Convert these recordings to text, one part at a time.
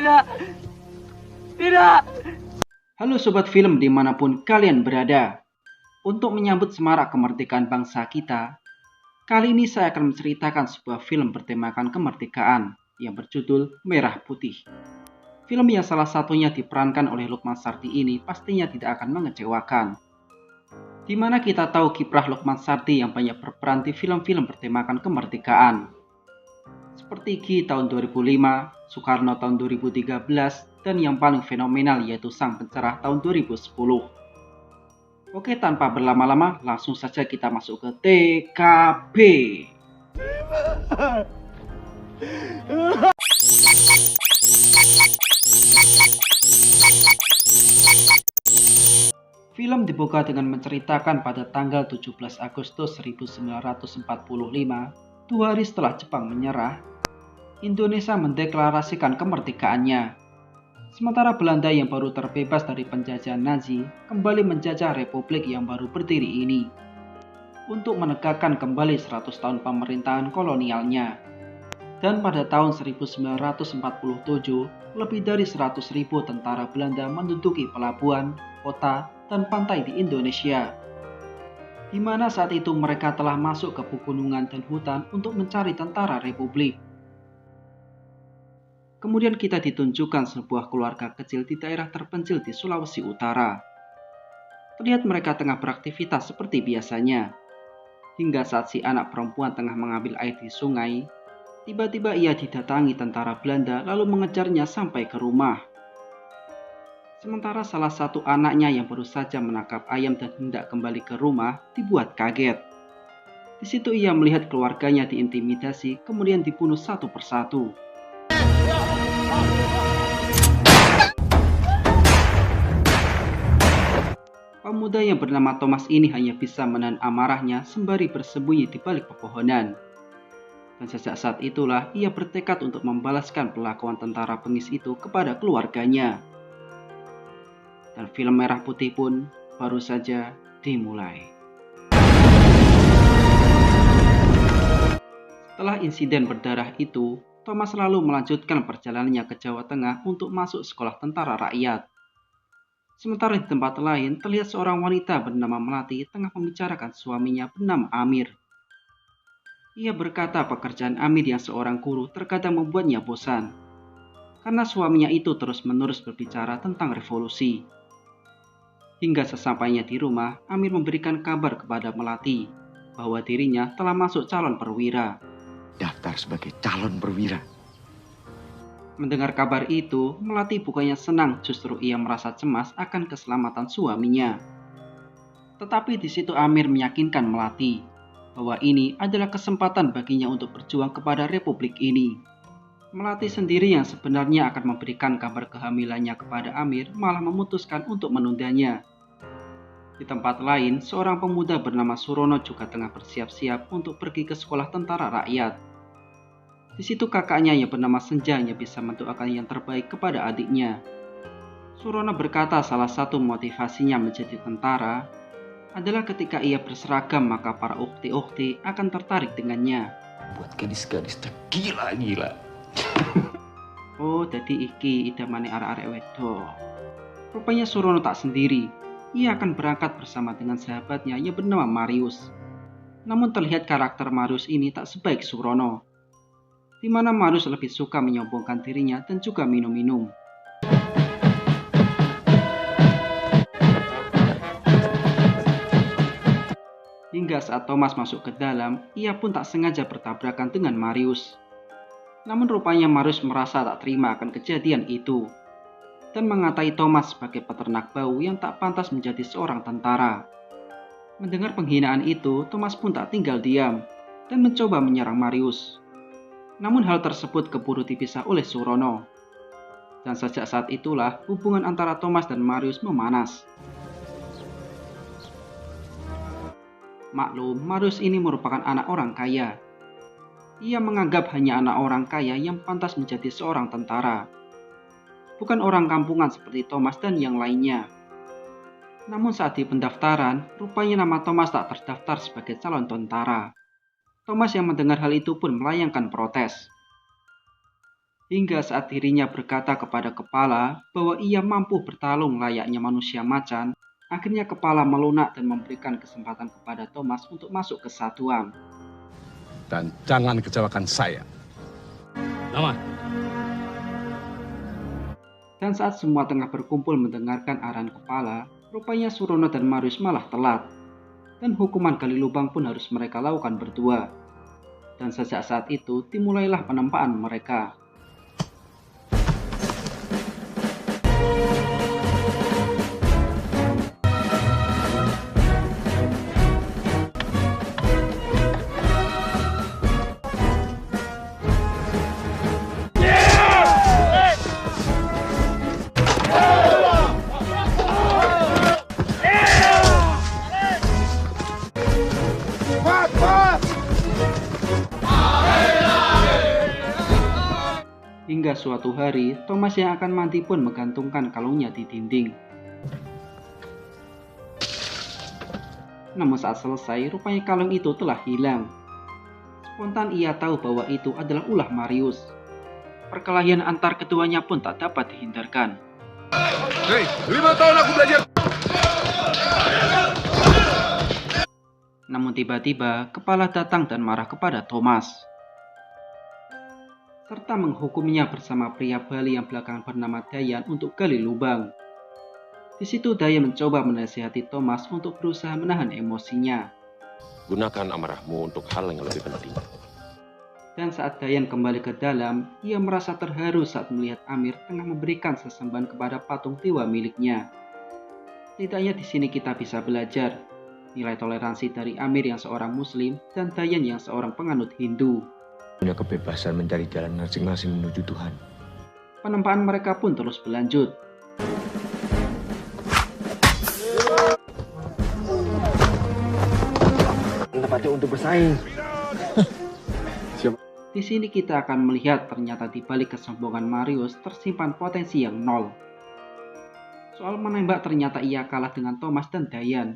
Tidak, tidak. Halo Sobat Film dimanapun kalian berada. Untuk menyambut semarak kemerdekaan bangsa kita, kali ini saya akan menceritakan sebuah film bertemakan kemerdekaan yang berjudul Merah Putih. Film yang salah satunya diperankan oleh Lukman Sardi ini pastinya tidak akan mengecewakan. Di mana kita tahu kiprah Lukman Sardi yang banyak berperan di film-film bertemakan kemerdekaan. Seperti Gi tahun 2005, Soekarno tahun 2013, dan yang paling fenomenal yaitu Sang Pencerah tahun 2010. Oke, tanpa berlama-lama, langsung saja kita masuk ke TKB. Film dibuka dengan menceritakan pada tanggal 17 Agustus 1945, 2 hari setelah Jepang menyerah, Indonesia mendeklarasikan kemerdekaannya. Sementara Belanda yang baru terbebas dari penjajahan Nazi kembali menjajah republik yang baru berdiri ini untuk menegakkan kembali 100 tahun pemerintahan kolonialnya. Dan pada tahun 1947, lebih dari 100.000 tentara Belanda menduduki pelabuhan, kota, dan pantai di Indonesia. Di mana saat itu mereka telah masuk ke pegunungan dan hutan untuk mencari tentara republik. Kemudian kita ditunjukkan sebuah keluarga kecil di daerah terpencil di Sulawesi Utara. Terlihat mereka tengah beraktivitas seperti biasanya. Hingga saat si anak perempuan tengah mengambil air di sungai, tiba-tiba ia didatangi tentara Belanda lalu mengejarnya sampai ke rumah. Sementara salah satu anaknya yang baru saja menangkap ayam dan hendak kembali ke rumah dibuat kaget. Di situ ia melihat keluarganya diintimidasi kemudian dibunuh satu persatu. Pemuda yang bernama Thomas ini hanya bisa menahan amarahnya sembari bersembunyi di balik pepohonan. Dan sejak saat itulah ia bertekad untuk membalaskan perlakuan tentara bengis itu kepada keluarganya. Dan film Merah Putih pun baru saja dimulai. Setelah insiden berdarah itu, Thomas lalu melanjutkan perjalanannya ke Jawa Tengah untuk masuk sekolah tentara rakyat. Sementara di tempat lain, terlihat seorang wanita bernama Melati tengah membicarakan suaminya bernama Amir. Ia berkata pekerjaan Amir yang seorang guru terkadang membuatnya bosan, karena suaminya itu terus-menerus berbicara tentang revolusi. Hingga sesampainya di rumah, Amir memberikan kabar kepada Melati bahwa dirinya telah masuk calon perwira. Daftar sebagai calon perwira. Mendengar kabar itu, Melati bukannya senang, justru ia merasa cemas akan keselamatan suaminya. Tetapi di situ Amir meyakinkan Melati bahwa ini adalah kesempatan baginya untuk berjuang kepada republik ini. Melati sendiri yang sebenarnya akan memberikan kabar kehamilannya kepada Amir malah memutuskan untuk menundanya. Di tempat lain, seorang pemuda bernama Surono juga tengah bersiap-siap untuk pergi ke sekolah tentara rakyat. Di situ kakaknya yang bernama Senja yang bisa mendoakan yang terbaik kepada adiknya. Surono berkata salah satu motivasinya menjadi tentara adalah ketika ia berseragam maka para ukti-ukti akan tertarik dengannya. Buat gadis-gadis tergila-gila. Oh, jadi iki idamane arek-arek wedok. Rupanya Surono tak sendiri. Ia akan berangkat bersama dengan sahabatnya yang bernama Marius. Namun terlihat karakter Marius ini tak sebaik Surono, di mana Marius lebih suka menyombongkan dirinya dan juga minum-minum. Hingga saat Thomas masuk ke dalam, ia pun tak sengaja bertabrakan dengan Marius. Namun rupanya Marius merasa tak terima akan kejadian itu, dan mengatai Thomas sebagai peternak bau yang tak pantas menjadi seorang tentara. Mendengar penghinaan itu, Thomas pun tak tinggal diam, dan mencoba menyerang Marius. Namun hal tersebut keburu dipisah oleh Surono. Dan sejak saat itulah hubungan antara Thomas dan Marius memanas. Maklum, Marius ini merupakan anak orang kaya. Ia menganggap hanya anak orang kaya yang pantas menjadi seorang tentara, bukan orang kampungan seperti Thomas dan yang lainnya. Namun saat di pendaftaran, rupanya nama Thomas tak terdaftar sebagai calon tentara. Thomas yang mendengar hal itu pun melayangkan protes. Hingga saat dirinya berkata kepada kepala bahwa ia mampu bertarung layaknya manusia macan, akhirnya kepala melunak dan memberikan kesempatan kepada Thomas untuk masuk ke satuan. Dan jangan kecewakan saya. Nama. Dan saat semua tengah berkumpul mendengarkan arahan kepala, rupanya Surono dan Marius malah telat. Dan hukuman gali lubang pun harus mereka lakukan berdua. Dan sejak saat itu dimulailah penempaan mereka. Hingga suatu hari, Thomas yang akan mati pun menggantungkan kalungnya di dinding. Namun saat selesai, rupanya kalung itu telah hilang. Spontan ia tahu bahwa itu adalah ulah Marius. Perkelahian antar keduanya pun tak dapat dihindarkan. Hei, 5 tahun aku belajar. Namun tiba-tiba, kepala datang dan marah kepada Thomas, serta menghukumnya bersama pria Bali yang belakangan bernama Dayan untuk gali lubang. Di situ Dayan mencoba menasihati Thomas untuk berusaha menahan emosinya. Gunakan amarahmu untuk hal yang lebih penting. Dan saat Dayan kembali ke dalam, ia merasa terharu saat melihat Amir tengah memberikan sesembahan kepada patung dewa miliknya. Setidaknya di sini kita bisa belajar nilai toleransi dari Amir yang seorang Muslim dan Dayan yang seorang penganut Hindu. Punya kebebasan mencari jalan masing-masing menuju Tuhan. Penempaan mereka pun terus berlanjut. Tempatnya untuk bersaing. Di sini kita akan melihat ternyata di balik kesombongan Marius tersimpan potensi yang nol. Soal menembak ternyata ia kalah dengan Thomas dan Dayan.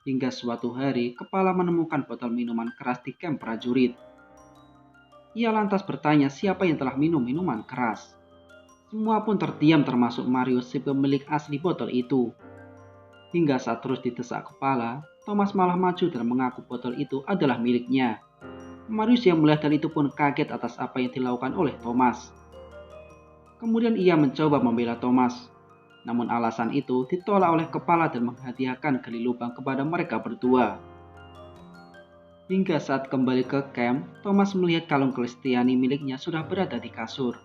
Hingga suatu hari, kepala menemukan botol minuman keras di kamp prajurit. Ia lantas bertanya siapa yang telah minum minuman keras. Semua pun terdiam termasuk Marius si pemilik asli botol itu. Hingga saat terus didesak kepala, Thomas malah maju dan mengaku botol itu adalah miliknya. Marius yang melihat hal itu pun kaget atas apa yang dilakukan oleh Thomas. Kemudian ia mencoba membela Thomas. Namun alasan itu ditolak oleh kepala dan menghadiahkan gali lubang kepada mereka berdua. Hingga saat kembali ke camp, Thomas melihat kalung Kristiani miliknya sudah berada di kasur.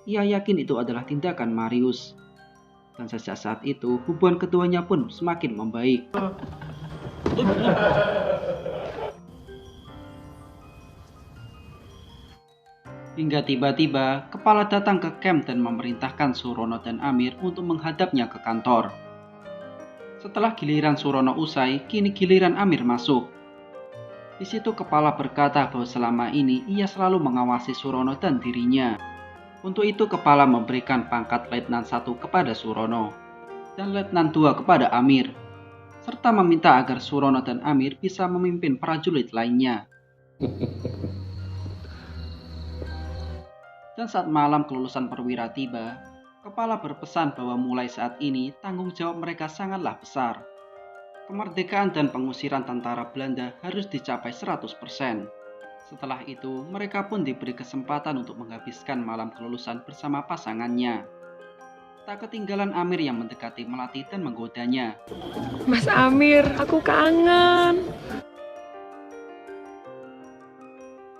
Ia yakin itu adalah tindakan Marius. Dan sejak saat itu, hubungan keduanya pun semakin membaik. Hingga tiba-tiba, kepala datang ke camp dan memerintahkan Surono dan Amir untuk menghadapnya ke kantor. Setelah giliran Surono usai, kini giliran Amir masuk. Di situ kepala berkata bahwa selama ini ia selalu mengawasi Surono dan dirinya. Untuk itu kepala memberikan pangkat Letnan 1 kepada Surono dan Letnan 2 kepada Amir, serta meminta agar Surono dan Amir bisa memimpin prajurit lainnya. Dan saat malam kelulusan perwira tiba, kepala berpesan bahwa mulai saat ini tanggung jawab mereka sangatlah besar. Kemerdekaan dan pengusiran tentara Belanda harus dicapai 100%. Setelah itu, mereka pun diberi kesempatan untuk menghabiskan malam kelulusan bersama pasangannya. Tak ketinggalan Amir yang mendekati Melati dan menggodanya. Mas Amir, aku kangen.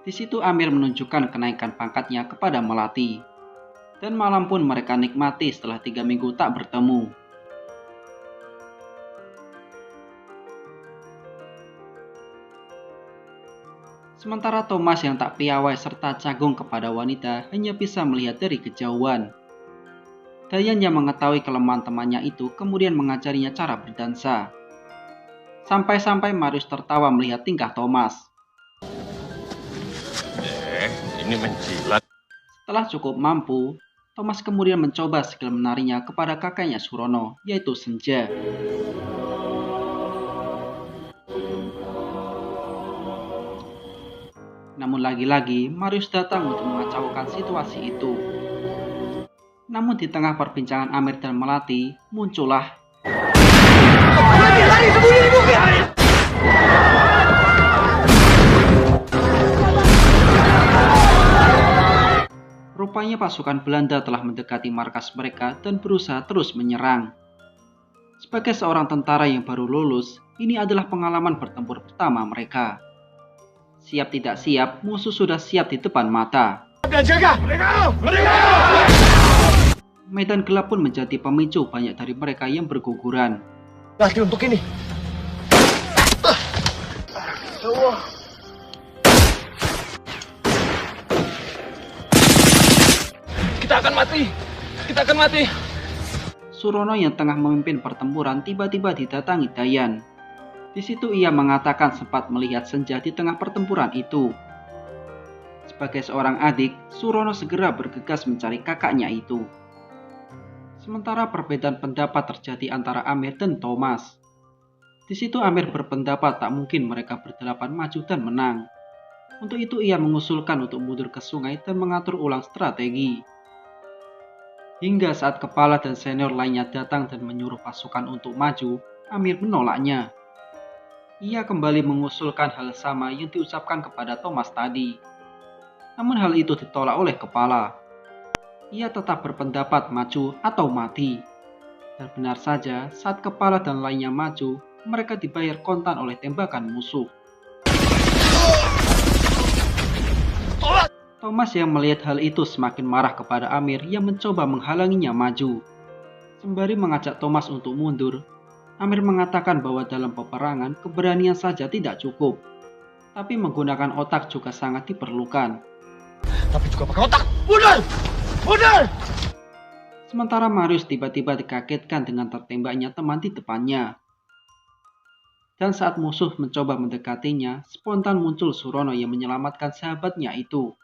Di situ Amir menunjukkan kenaikan pangkatnya kepada Melati. Dan malam pun mereka nikmati setelah 3 minggu tak bertemu. Sementara Thomas yang tak piawai serta canggung kepada wanita hanya bisa melihat dari kejauhan. Dayan yang mengetahui kelemahan temannya itu kemudian mengajarinya cara berdansa. Sampai-sampai Marius tertawa melihat tingkah Thomas. Ini menjilat. Setelah cukup mampu, Thomas kemudian mencoba skill menarinya kepada kakaknya Surono, yaitu Senja. Namun lagi-lagi Marius datang untuk mengacaukan situasi itu. Namun di tengah perbincangan Amir dan Melati, muncullah rupanya pasukan Belanda telah mendekati markas mereka dan berusaha terus menyerang. Sebagai seorang tentara yang baru lulus, ini adalah pengalaman bertempur pertama mereka. Siap tidak siap, musuh sudah siap di depan mata. Medan gelap pun menjadi pemicu banyak dari mereka yang berguguran. Lagi untuk ini. Kita akan mati. Kita akan mati. Surono yang tengah memimpin pertempuran tiba-tiba didatangi Dayan. Di situ ia mengatakan sempat melihat Senja di tengah pertempuran itu. Sebagai seorang adik, Surono segera bergegas mencari kakaknya itu. Sementara perbedaan pendapat terjadi antara Amir dan Thomas. Di situ Amir berpendapat tak mungkin mereka berdelapan maju dan menang. Untuk itu ia mengusulkan untuk mundur ke sungai dan mengatur ulang strategi. Hingga saat kepala dan senior lainnya datang dan menyuruh pasukan untuk maju, Amir menolaknya. Ia kembali mengusulkan hal sama yang diucapkan kepada Thomas tadi. Namun hal itu ditolak oleh kepala. Ia tetap berpendapat maju atau mati. Dan benar saja, saat kepala dan lainnya maju, mereka dibayar kontan oleh tembakan musuh. Thomas yang melihat hal itu semakin marah kepada Amir yang mencoba menghalanginya maju. Sembari mengajak Thomas untuk mundur, Amir mengatakan bahwa dalam peperangan keberanian saja tidak cukup, tapi menggunakan otak juga sangat diperlukan. Tapi juga pakai otak. Mundur! Mundur! Sementara Marius tiba-tiba dikagetkan dengan tertembaknya teman di depannya. Dan saat musuh mencoba mendekatinya, spontan muncul Surono yang menyelamatkan sahabatnya itu.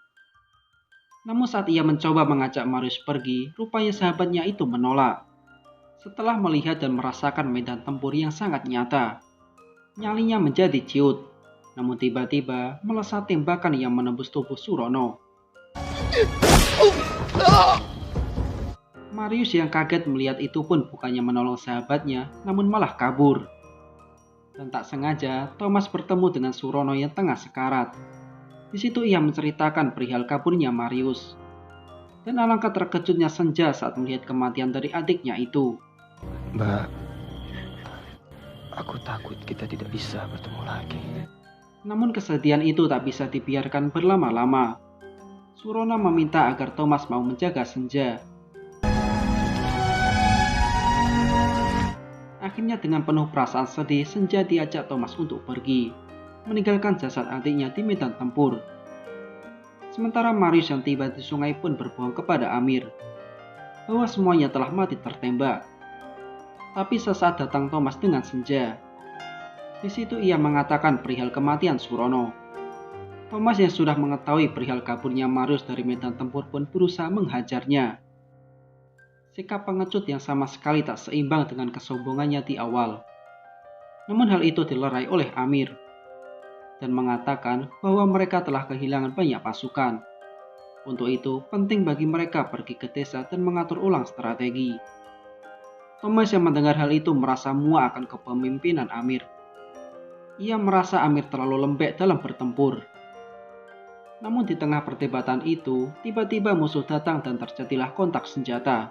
Namun saat ia mencoba mengajak Marius pergi, rupanya sahabatnya itu menolak. Setelah melihat dan merasakan medan tempur yang sangat nyata, nyalinya menjadi ciut. Namun tiba-tiba melesat tembakan yang menembus tubuh Surono. Marius yang kaget melihat itu pun bukannya menolong sahabatnya, namun malah kabur. Dan tak sengaja, Thomas bertemu dengan Surono yang tengah sekarat. Di situ ia menceritakan perihal kaburnya Marius. Dan alangkah terkejutnya Senja saat melihat kematian dari adiknya itu. Mbak, aku takut kita tidak bisa bertemu lagi. Namun kesedihan itu tak bisa dibiarkan berlama-lama. Surono meminta agar Thomas mau menjaga Senja. Akhirnya dengan penuh perasaan sedih, Senja diajak Thomas untuk pergi, meninggalkan jasad adiknya di medan tempur. Sementara Marius yang tiba di sungai pun berbohong kepada Amir bahwa semuanya telah mati tertembak. Tapi sesaat datang Thomas dengan Senja. Di situ ia mengatakan perihal kematian Surono. Thomas yang sudah mengetahui perihal kaburnya Marius dari medan tempur pun berusaha menghajarnya. Sikap pengecut yang sama sekali tak seimbang dengan kesombongannya di awal. Namun hal itu dilerai oleh Amir dan mengatakan bahwa mereka telah kehilangan banyak pasukan. Untuk itu penting bagi mereka pergi ke desa dan mengatur ulang strategi. Thomas yang mendengar hal itu merasa muak akan kepemimpinan Amir. Ia merasa Amir terlalu lembek dalam bertempur. Namun di tengah perdebatan itu, tiba-tiba musuh datang dan terjadilah kontak senjata.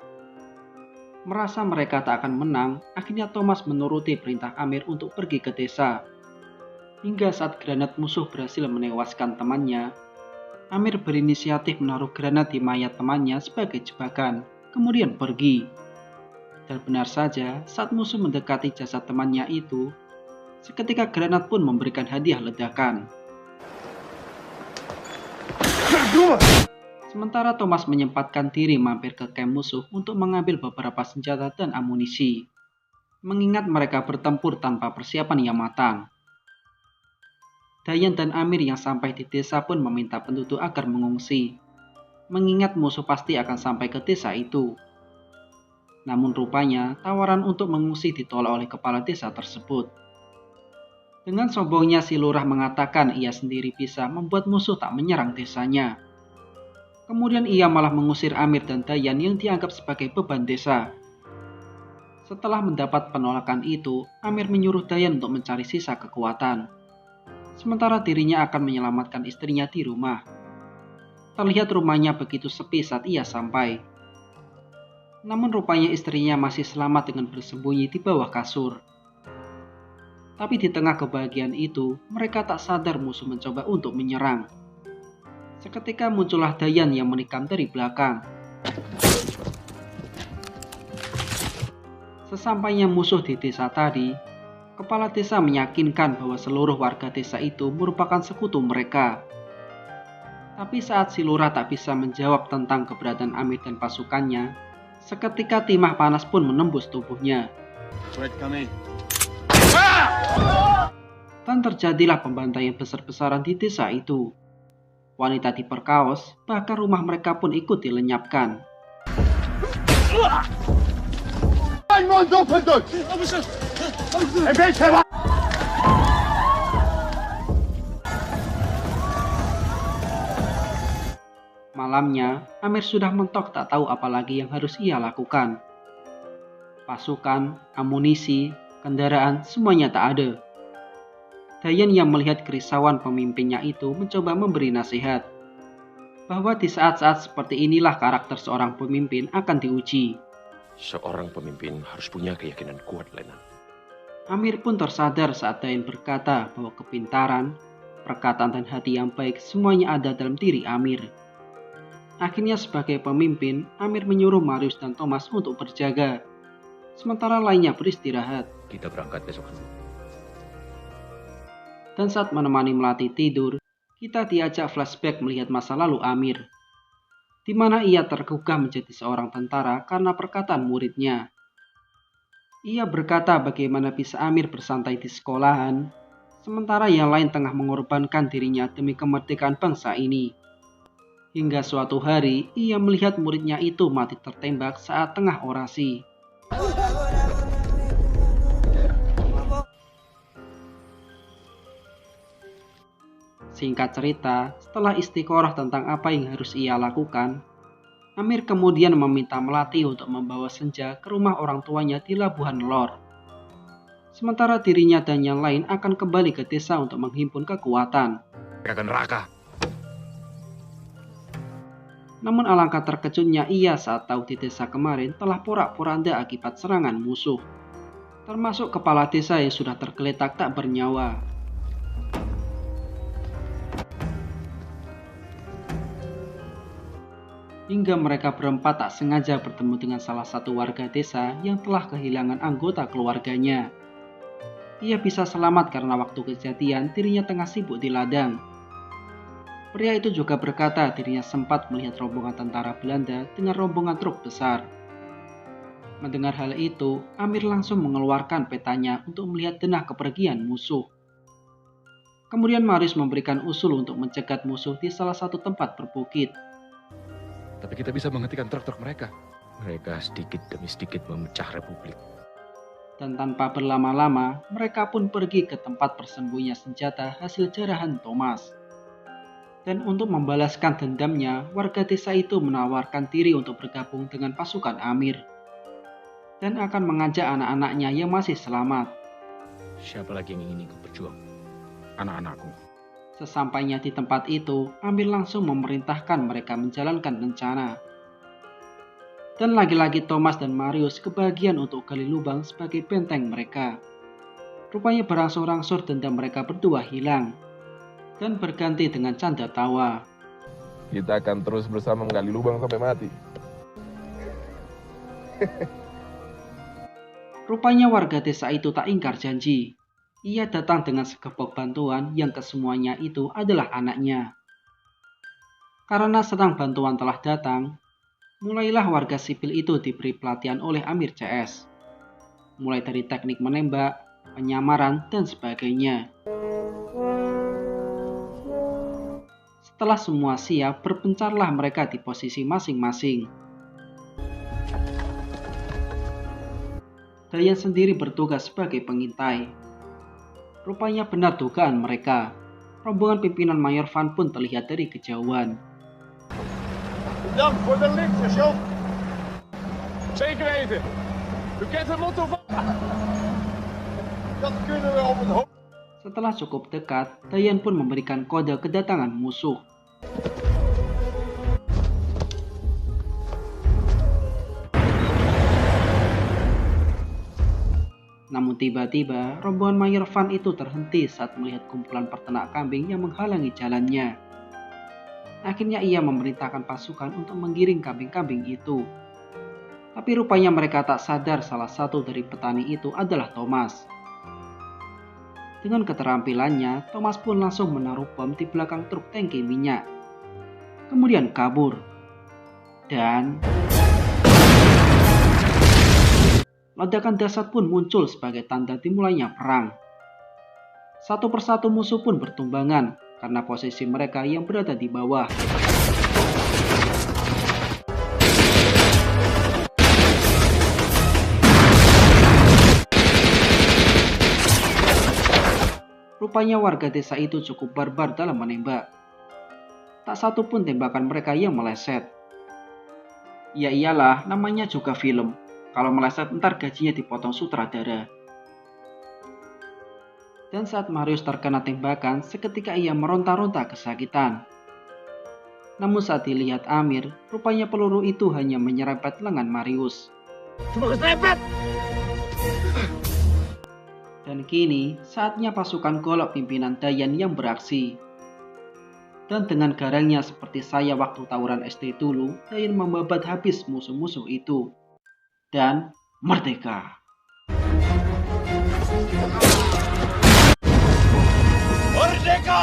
Merasa mereka tak akan menang, akhirnya Thomas menuruti perintah Amir untuk pergi ke desa. Hingga saat granat musuh berhasil menewaskan temannya, Amir berinisiatif menaruh granat di mayat temannya sebagai jebakan, kemudian pergi. Dan benar saja, saat musuh mendekati jasad temannya itu, seketika granat pun memberikan hadiah ledakan. Sementara Thomas menyempatkan diri mampir ke kamp musuh untuk mengambil beberapa senjata dan amunisi, mengingat mereka bertempur tanpa persiapan yang matang. Dayan dan Amir yang sampai di desa pun meminta penduduk agar mengungsi, mengingat musuh pasti akan sampai ke desa itu. Namun rupanya tawaran untuk mengungsi ditolak oleh kepala desa tersebut. Dengan sombongnya si lurah mengatakan ia sendiri bisa membuat musuh tak menyerang desanya. Kemudian ia malah mengusir Amir dan Dayan yang dianggap sebagai beban desa. Setelah mendapat penolakan itu, Amir menyuruh Dayan untuk mencari sisa kekuatan. Sementara dirinya akan menyelamatkan istrinya di rumah. Terlihat rumahnya begitu sepi saat ia sampai. Namun rupanya istrinya masih selamat dengan bersembunyi di bawah kasur. Tapi di tengah kebahagiaan itu, mereka tak sadar musuh mencoba untuk menyerang. Seketika muncullah Dayan yang menikam dari belakang. Sesampainya musuh di desa tadi, kepala desa meyakinkan bahwa seluruh warga desa itu merupakan sekutu mereka. Tapi saat si lurah tak bisa menjawab tentang keberadaan Amir dan pasukannya, seketika timah panas pun menembus tubuhnya. Dan terjadilah pembantaian besar-besaran di desa itu. Wanita diperkaos, bahkan rumah mereka pun ikut dilenyapkan. Malamnya, Amir sudah mentok tak tahu apa lagi yang harus ia lakukan. Pasukan, amunisi, kendaraan, semuanya tak ada. Dayan yang melihat kerisauan pemimpinnya itu mencoba memberi nasihat bahwa di saat-saat seperti inilah karakter seorang pemimpin akan diuji. Seorang pemimpin harus punya keyakinan kuat, Lenan. Amir pun tersadar saat Dayan berkata bahwa kepintaran, perkataan dan hati yang baik semuanya ada dalam diri Amir. Akhirnya sebagai pemimpin, Amir menyuruh Marius dan Thomas untuk berjaga, sementara lainnya beristirahat. Kita berangkat besok. Dan saat menemani Melati tidur, kita diajak flashback melihat masa lalu Amir, di mana ia tergugah menjadi seorang tentara karena perkataan muridnya. Ia berkata bagaimana bisa Amir bersantai di sekolahan, sementara yang lain tengah mengorbankan dirinya demi kemerdekaan bangsa ini. Hingga suatu hari, ia melihat muridnya itu mati tertembak saat tengah orasi. Singkat cerita, setelah istiqoroh tentang apa yang harus ia lakukan, Amir kemudian meminta Melati untuk membawa Senja ke rumah orang tuanya di Labuhan Lor. Sementara dirinya dan yang lain akan kembali ke desa untuk menghimpun kekuatan. Akan neraka. Namun alangkah terkejutnya ia saat tahu di desa kemarin telah porak-poranda akibat serangan musuh. Termasuk kepala desa yang sudah tergeletak tak bernyawa. Hingga mereka berempat tak sengaja bertemu dengan salah satu warga desa yang telah kehilangan anggota keluarganya. Ia bisa selamat karena waktu kejadian dirinya tengah sibuk di ladang. Pria itu juga berkata dirinya sempat melihat rombongan tentara Belanda dengan rombongan truk besar. Mendengar hal itu, Amir langsung mengeluarkan petanya untuk melihat denah kepergian musuh. Kemudian Marius memberikan usul untuk mencegat musuh di salah satu tempat berbukit. Tapi kita bisa menghentikan truk-truk mereka. Mereka sedikit demi sedikit memecah Republik. Dan tanpa berlama-lama, mereka pun pergi ke tempat persembunyian senjata hasil jarahan Thomas. Dan untuk membalaskan dendamnya, warga desa itu menawarkan diri untuk bergabung dengan pasukan Amir. Dan akan mengajak anak-anaknya yang masih selamat. Siapa lagi yang ingin ikut berjuang? Anak-anakku. Sesampainya di tempat itu, Amir langsung memerintahkan mereka menjalankan rencana. Dan lagi-lagi Thomas dan Marius kebagian untuk gali lubang sebagai benteng mereka. Rupanya berangsur-angsur dendam mereka berdua hilang. Dan berganti dengan canda tawa. Kita akan terus bersama menggali lubang sampai mati. Rupanya warga desa itu tak ingkar janji. Ia datang dengan segepok bantuan yang kesemuanya itu adalah anaknya. Karena senang bantuan telah datang, mulailah warga sipil itu diberi pelatihan oleh Amir CS. Mulai dari teknik menembak, penyamaran, dan sebagainya. Setelah semua siap, berpencarlah mereka di posisi masing-masing. Dayan sendiri bertugas sebagai pengintai. Rupanya benar dugaan mereka. Rombongan pimpinan Mayor Van pun terlihat dari kejauhan. Bedankt voor de liefde, John. Zeker weten. U kent het motto van... Dat kunnen we op het hoofd. Setelah cukup dekat, Dayan pun memberikan kode kedatangan musuh. Namun tiba-tiba, rombongan Mayor Van itu terhenti saat melihat kumpulan peternak kambing yang menghalangi jalannya. Akhirnya ia memerintahkan pasukan untuk menggiring kambing-kambing itu. Tapi rupanya mereka tak sadar salah satu dari petani itu adalah Thomas. Dengan keterampilannya, Thomas pun langsung menaruh bom di belakang truk tangki minyak. Kemudian kabur. Dan ledakan dahsyat pun muncul sebagai tanda dimulainya perang. Satu persatu musuh pun bertumbangan karena posisi mereka yang berada di bawah. Rupanya warga desa itu cukup barbar dalam menembak. Tak satu pun tembakan mereka yang meleset. Ya iyalah, namanya juga film. Kalau meleset ntar gajinya dipotong sutradara. Dan saat Marius terkena tembakan, seketika ia meronta-ronta kesakitan. Namun saat dilihat Amir, rupanya peluru itu hanya menyerempet lengan Marius. Cuma keserempet. Dan kini, saatnya pasukan golok pimpinan Dayan yang beraksi. Dan dengan garangnya seperti saya waktu tawuran SD dulu, Dayan membabat habis musuh-musuh itu. Dan merdeka. Merdeka!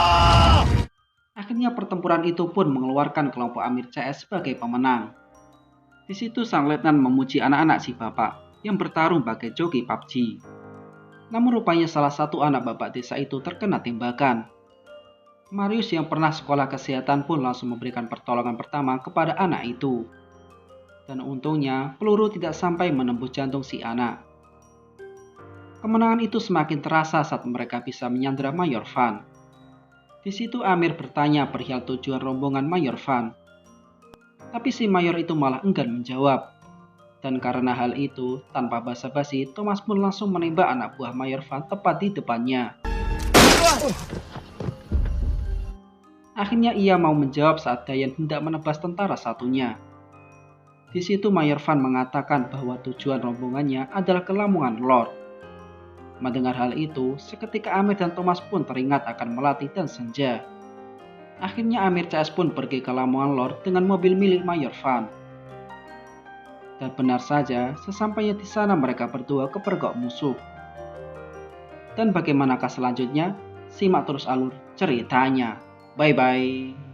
Akhirnya pertempuran itu pun mengeluarkan kelompok Amir CS sebagai pemenang. Di situ sang letnan memuji anak-anak si bapak yang bertarung bagai joki PUBG. Namun rupanya salah satu anak bapak desa itu terkena tembakan. Marius yang pernah sekolah kesehatan pun langsung memberikan pertolongan pertama kepada anak itu. Dan untungnya peluru tidak sampai menembus jantung si anak. Kemenangan itu semakin terasa saat mereka bisa menyandera Mayor Van. Di situ Amir bertanya perihal tujuan rombongan Mayor Van. Tapi si Mayor itu malah enggan menjawab. Dan karena hal itu, tanpa basa-basi, Thomas pun langsung menembak anak buah Mayor Van tepat di depannya. Akhirnya ia mau menjawab saat Dayan hendak menebas tentara satunya. Di situ Mayor Van mengatakan bahwa tujuan rombongannya adalah ke Lamongan Lord. Mendengar hal itu, seketika Amir dan Thomas pun teringat akan Melati dan Senja. Akhirnya Amir CS pun pergi ke Lamongan Lord dengan mobil milik Mayor Van. Dan benar saja, sesampainya di sana mereka berdua kepergok musuh. Dan bagaimanakah selanjutnya? Simak terus alur ceritanya. Bye-bye.